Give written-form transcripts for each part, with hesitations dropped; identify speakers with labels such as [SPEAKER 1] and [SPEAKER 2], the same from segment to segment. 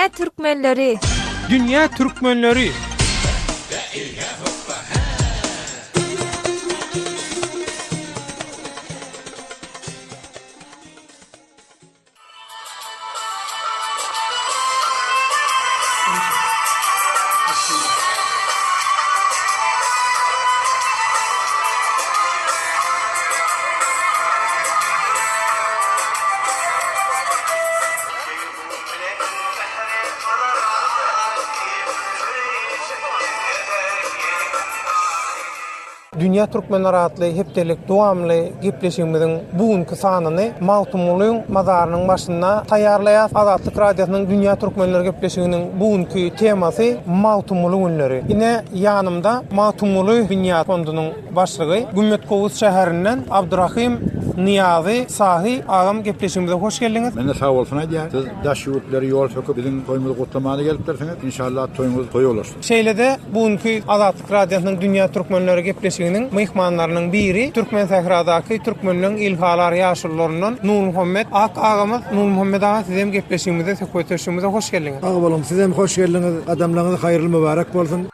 [SPEAKER 1] Dünya Türkmenleri.
[SPEAKER 2] Dünya Türkmenleri. Dünya Türkmenleri adlı hepdelik dowamly gepleşigimiziň bugünkü sanyny Mawtumluň mazarynyň başynda taýýarlaýar. Azatlyk radiosynyň Dünya Türkmenleri gepleşiginiň bugünkü temasy Mawtumly günleri. Ine ýanymda Mawtumly Dünya fondunyň başlygy Gümmetkowy şäherinden Abdurrahim Niyazi Sahi agam gepleşigimize hoş geldiňiz.
[SPEAKER 3] Men de sağ bolsun aýdýar. Siz daş ýurtları ýol söküp biziň toýumuzy gutlamany gelipdirsiniz. İnşallah toýumuz toý bolar.
[SPEAKER 2] Şeýlede bugünkü Azatlyk radiosynyň Dünya Türkmenleri gepleşiginiň mehmanlarynyň biri Türkmen Sähradaky Türkmenliň ilhalar ýaşurlaryndan Nur Muhammed Ak agamyz. Nur Muhammed aga sizem gepleşigimize söhbetleşigimize hoş geldiňiz.
[SPEAKER 4] Ağa bolum, sizem hoş geldiňiz. Adamlaryňyz haýyrly mübarek bolsun.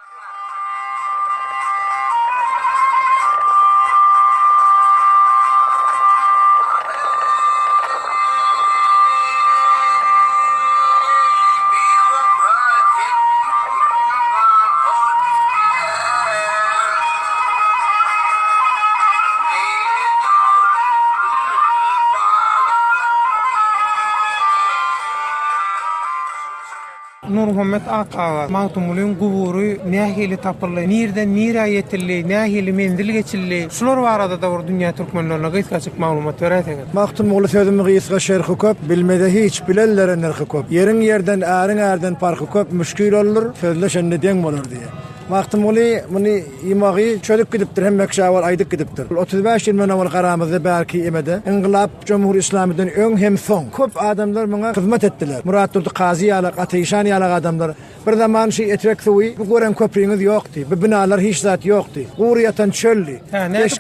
[SPEAKER 2] Nur Muhammed Aka, Mawtumlyň gubury nähili tapyldy, nirden nira ýetildi, nähili mendil geçildi. Şular barada da Dünya Türkmenlerine gysgaçyk maglumat beräsiňiz.
[SPEAKER 4] Mawtumly sözümi gysga şerhi köp, bilmede hiç bilenlere nerhi köp. Ýeriň ýerden, äriň ärden parky köp, müşkil olur, sözleşende deň bolar diýe. Mawtumly muny imagy çölüp gidipdir, hem mekşawal aýdyk gidipdir. 35 ýyl men awal garamyzda belki emede Inqilab Cumhur İslamydan öň hem soň köp adamlar muňa hyzmat etdiler. Murat Qazi ýaly, Ateýşan ýaly adamlar bir zaman şi etrek suwy, bu gören köprüňiz ýokdy. Bu binalar hiç zat ýokdy. Guriyatan çölli.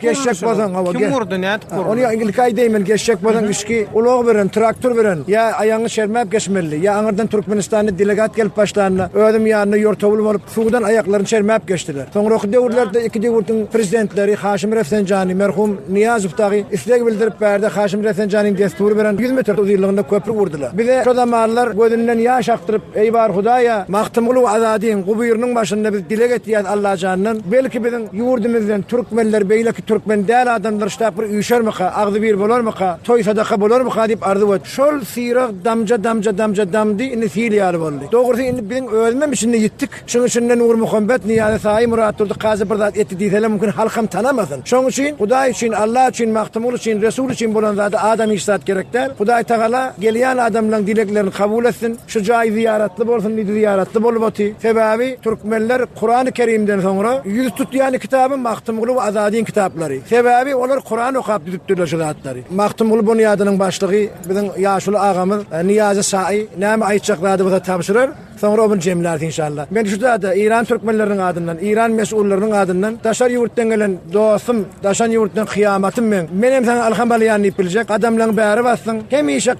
[SPEAKER 4] Geçek bolan hawa.
[SPEAKER 2] Kim vurdu näet kurdu?
[SPEAKER 4] Onu İngilizce diýmen, geçek bolan işki ulog beren, traktor beren. Ya aýaňy şermäp geçmelli. Ya aňyrdan Türkmenistanyň delegat gelip başlandy. Ödüm ýanyna ýortowul bolup suwdan aýaklaryny şermäp geçdiler. Soňra döwürlerde iki döwürtüň prezidentleri Haşim Refsenjani, merhum Niyazow tagy isleg bildirip berdi. Haşim Refsenjaniň destury beren 100 metr uzunlygynda köprü gurdular. Bize şu zamanlar gözünden ýaş aktyryp, "Eýbar Hudaýa, Mawtumly azadyň gubyrynyň başynda biz dile getýär Allah janynyň. Belki biziň ýurdumyzdan türkmenler beýleki türkmen däl adamlar şäp bir üýşermeka, agdy bir bolarmaka, toý sadaka bolarmaka diýip arzu et. Şol sirag damja damdy indi fiýal boldy. Dogry indi biziň ölmem içinde ýitdik. Şoň üçin Nur Muhammed Niyazi Sahi Murat Qazi bir zat etdi diýseler mümkin halkam tanamasyn. Şoň üçin Hudaý üçin, Allah üçin, Mawtumly üçin, Resul üçin bolan zat adam işsat gerekler. Hudaý Taala gelýän adamlaryň dileklerini kabul etsin. Şu jaý ziyaratly bolsun, ziyaratly bolupdy. Sebäbi türkmenler Kur'an-ı Kerimden soňra ýüz tutýan kitabı Mawtumly we Azadyň kitaplary. Sebäbi olar Kur'an okap düdükdirler şu zatlary. Mawtumly bunyadynyň başlygy biziň ýaşuly agamyz Niyazi Sahi näme aýtjaklady bu tapşyrar. Sonra onu cemler inşallah. Ben şu da İran Türkmenlerinin adından, İran mesullarının adından, Daşar yurtdan gelen dostum, Daşan yurtdan kıyamatım ben. Benim sana alhamdülillah bilecek. Adamların bäri bassın. Hemişe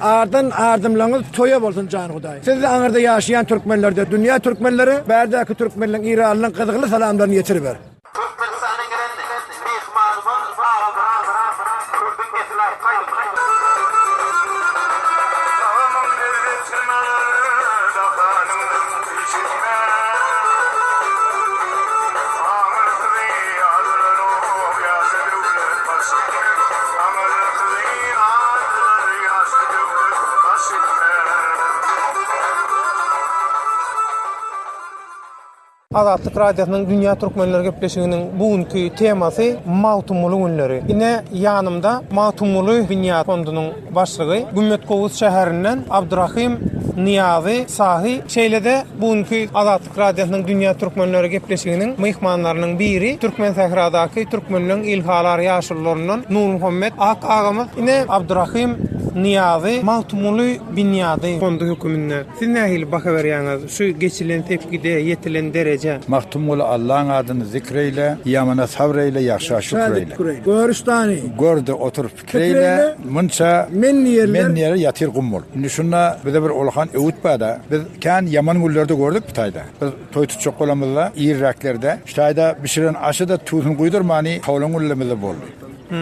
[SPEAKER 4] ardımlarınız toya bolsun can Hudaý. Siz de aňyrda ýaşaýan Türkmenlerde, dünya Türkmenleri, bärdäki Türkmenlerin İranlyň gyzykly salamlaryny ýetirber.
[SPEAKER 2] Azatlyk radiosynyň Dünya Türkmenleri gepleşiginiň bugünkü temasy Mawtumly günleri. Ine ýanymda Mawtumly Dünya fondunyň başlygy Gümmetkowy şäherinden Abdurrahim Niyazi Sahi. Şeýlede bugünkü Azatlyk radiosynyň Dünya Türkmenleri gepleşiginiň mehmanlarynyň biri Türkmen Sähradaky Türkmenliň ilhalar ýaşurlaryndan Nur Muhammed Ak agamyz. Ine Abdurrahim Niyazy Mahtumly Binyady kondu hökümünde. Siz nähili baka berýäňiz? Şu geçilen tepkide yetilen derece.
[SPEAKER 3] Mahtumul Allah'ın adını zikreyle, yamana sabreyle, yaşa şükreyle.
[SPEAKER 4] Görüstani.
[SPEAKER 3] Gördü otur fikreyle, mınça men yatir gummul. Şimdi şuna bir de bir olhan öğüt bada. Biz kan yaman gullerde gördük Bitayda. Biz toy tutacak olamızda, İraklerde. Bitayda pişiren aşıda tuzun kuydurmani kavlan gullemizde boldu.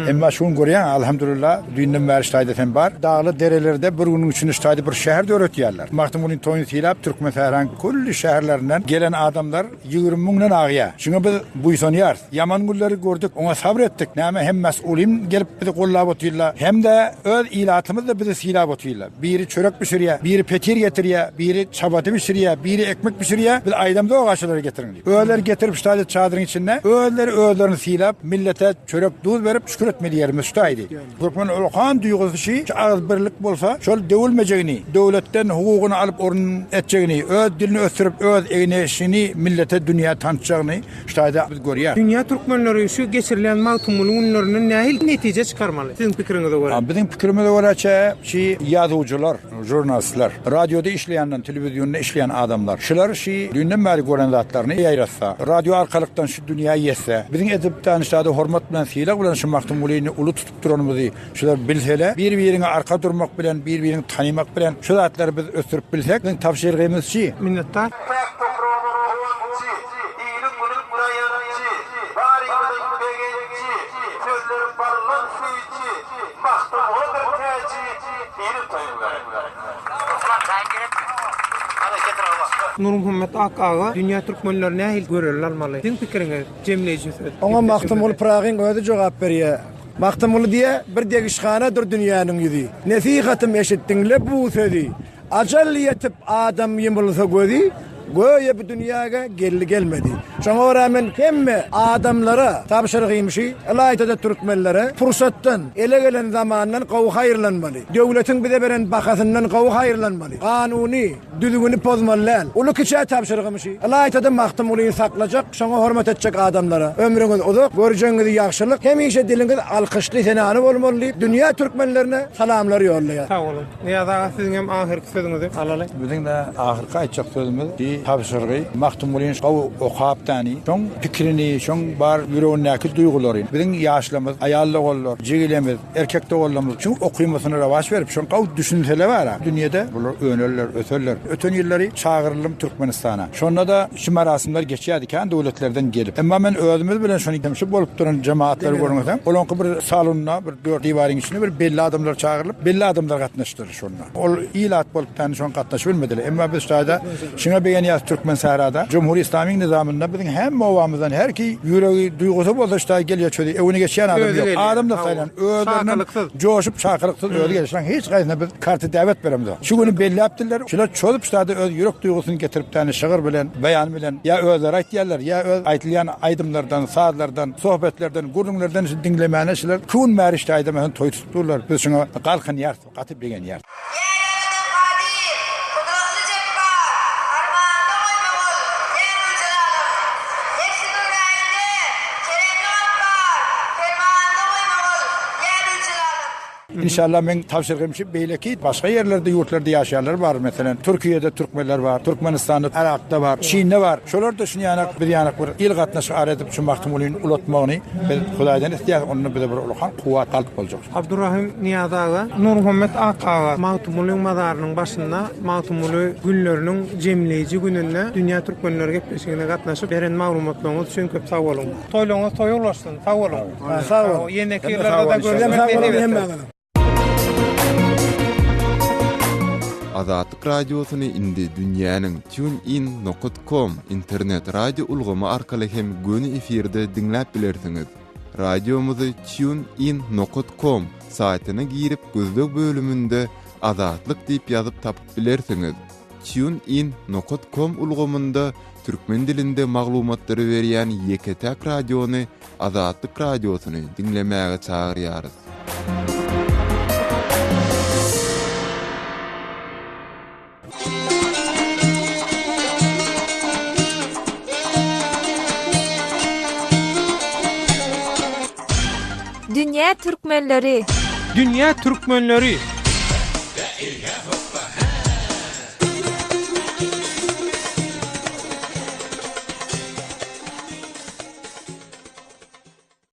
[SPEAKER 3] Emma şun görýän alhamdulillah düýünden bäri şaýdaten bar. Dağlı derelerde bir günün üçünü şaýdy bir şäher döretýärler. Mahtumulyn toýuny tilap Türkmen Ferhan kulli şäherlerinden gelen adamlar 20 miňden agýa. Şuňa biz buýsanýar. Yaman gullary gördük, oňa sabretdik. Näme hem mesulim gelip bizi gollap otýarlar. Hem de öz ilatymyz da bizi silap otýarlar. Biri çörek pişirýär, biri petir getirýär, biri çabaty pişirýär, biri ekmek pişirýär. Biz aýdamda o gaşaları getirin. Öýler getirip şaýdy çadyryň içinde. Öýleri öýlerini silap millete çörek duz berip şükür etmeli yerimiz şuaydı. Türkmen ulkan duygusu şey, ağız birlik bolsa, şol dövülmeyeceğini, devletten hukukunu alıp orun edeceğini, öz dilini östürüp, öz evine işini, millete, dünya tanıtacağını şuaydı biz görüyor.
[SPEAKER 2] Dünya Türkmenleri şu geçirilen Mahtumulyn günlerinin nähil netice çıkarmalı? Sizin pikiriňize görä.
[SPEAKER 3] Bizim pikirimize göre şey yazıcılar, jurnalistler, radyoda işleyenler, televizyonda işleyen adamlar, şular şey dünden beri gören zatlarını yayratsa, radyo arkalıktan şu dünyayı yetse, bizim edipten şuaydı hormat bilen fiile bulan şu Mahtumulini ulu tutup duranımızı şular bilsele, bir-birine arka durmak bilen, bir-birini tanımak bilen şu zatları biz östürüp bilsek, bizim tavşirgimiz şey.
[SPEAKER 2] Minnettar. Nur Muhammed Akağa dünya Türkmenleri nähil görürler almaly? Sizin pikiriňiz jemleýiji söz.
[SPEAKER 4] Oňa Mahtumul Pragyň özi jogap berýär. Mahtumul diye bir degişhana dur dünýäniň ýüzi. Nesihatym eşitdiňle bu sözi. Ajal yetip adam ýymylsa gözi, göýe bu dünýäge gelmedi. Şoňa rağmen hemme adamlara tapşyrygymşy, alayda türkmenlere fursatdan ele gelen zamandan gowy haýyrlanmaly. Döwletiň bize beren bakasyndan gowy haýyrlanmaly. Kanuny düzgünü pozmaly. Ulu kiçe tapşyrygymşy, alayda Mahtumulyn saklajak, şoňa hormat etjek adamlara. Ömrüňiz uzak, görjeňiz ýaxşylyk, hemişe diliňiz alkyşly senany bolmaly. Dünýä türkmenlerine salamlar ýollaýar.
[SPEAKER 2] Sağ olun. Niýaza siziň hem ahirki sözüňizi alaly.
[SPEAKER 3] Bizim de ahirki aýtjak sözümüz tapşyrgy Mahtumulyn gowy okap şoň pikirini, şoň bar ýüregindäki duýgulary. Biziň ýaşlarymyz, aýallar bollar, jigilemiz, erkekde bollarymyz şu okuýmasyna rawaç berip, şoň gaw düşünseler bar. Dünýede bular öňerler, öterler. Öten ýylları çağırylym Türkmenistana. Şonda da şu marasimler geçýärdiken döwletlerden gelip. Emma men özümüz bilen şonu demişim bolup duran cemaatleri görmesem, olanky bir salonuna, bir dört diýwaryň içine bir belli adamlar çağırılıp, belli adamlar gatnaşdyr şonda. Ol ilat bolup täne şoň gatnaşyp bilmediler. Emma biz şaýda şuna beýen ýaz Türkmen sahrada, Cumhur İslami nizamynda biziň hem mowamyzdan her ki ýüregi duýgusy bolsa şaýda gelýär çödi. Ewine geçýän adam ýok. Adam da saýlan özlerine joşup şakyryksyz öýle gelýär. Hiç gaýna biz karty davet beremdi. Şu güni belli yapdylar. Şular çödüp şaýda öz ýürek duýgusyny getirip täne şygyr bilen, beýan bilen ýa özleri aýtýarlar, ýa öz aýtylýan aýdymlardan, saatlardan, sohbetlerden, gurulmalardan dinlemäne şular kun märişde aýdymany toý tutdurlar. Biz şoňa galkyn ýar, gatyp bilgen ýar. İnşallah men tapşyrgymşy beýleki başga ýerlerde ýurtlarda ýaşaýarlar bar. Meselen Türkiýede türkmenler bar, Türkmenistanda, Irakda bar, Çin'de bar. Şollarda şunu ýanak bir ýanak bir il gatnaşyk aradip şu Mahtumulyn ulatmagyny biz Hudaýdan istýär, onu bize bir ulkan kuwat galyp boljak.
[SPEAKER 2] Abdurrahim Niýazaga, Nur Muhammed Akağa Mahtumulyn mazarynyň başynda Mahtumulyn günleriniň jemleýiji gününde dünya türkmenleri gepleşigine gatnaşyp beren maglumatlaryňyz üçin köp sag bolun. Toýlaryňyz toýulaşsyn. Sag bolun.
[SPEAKER 4] Sag bolun.
[SPEAKER 2] Ýene-ki ýerlerde görüşmek
[SPEAKER 1] Azatlyk radiosyny indi dünýäniň TuneIn.com internet radio ulgamy arkaly hem göni efirde dinläp bilersiňiz. Radiomuzy TuneIn.com saýtyna girip gözlük bölümünde Azatlyk diýip ýazyp tapyp bilersiňiz. TuneIn.com ulgamynda türkmen dilinde maglumatlary berýän ýeketäk radiony Azatlyk radiosyny dinlemäge çagyrýarys.
[SPEAKER 5] Dünya Türkmenleri.
[SPEAKER 2] Dünya Türkmenleri.
[SPEAKER 5] Ilha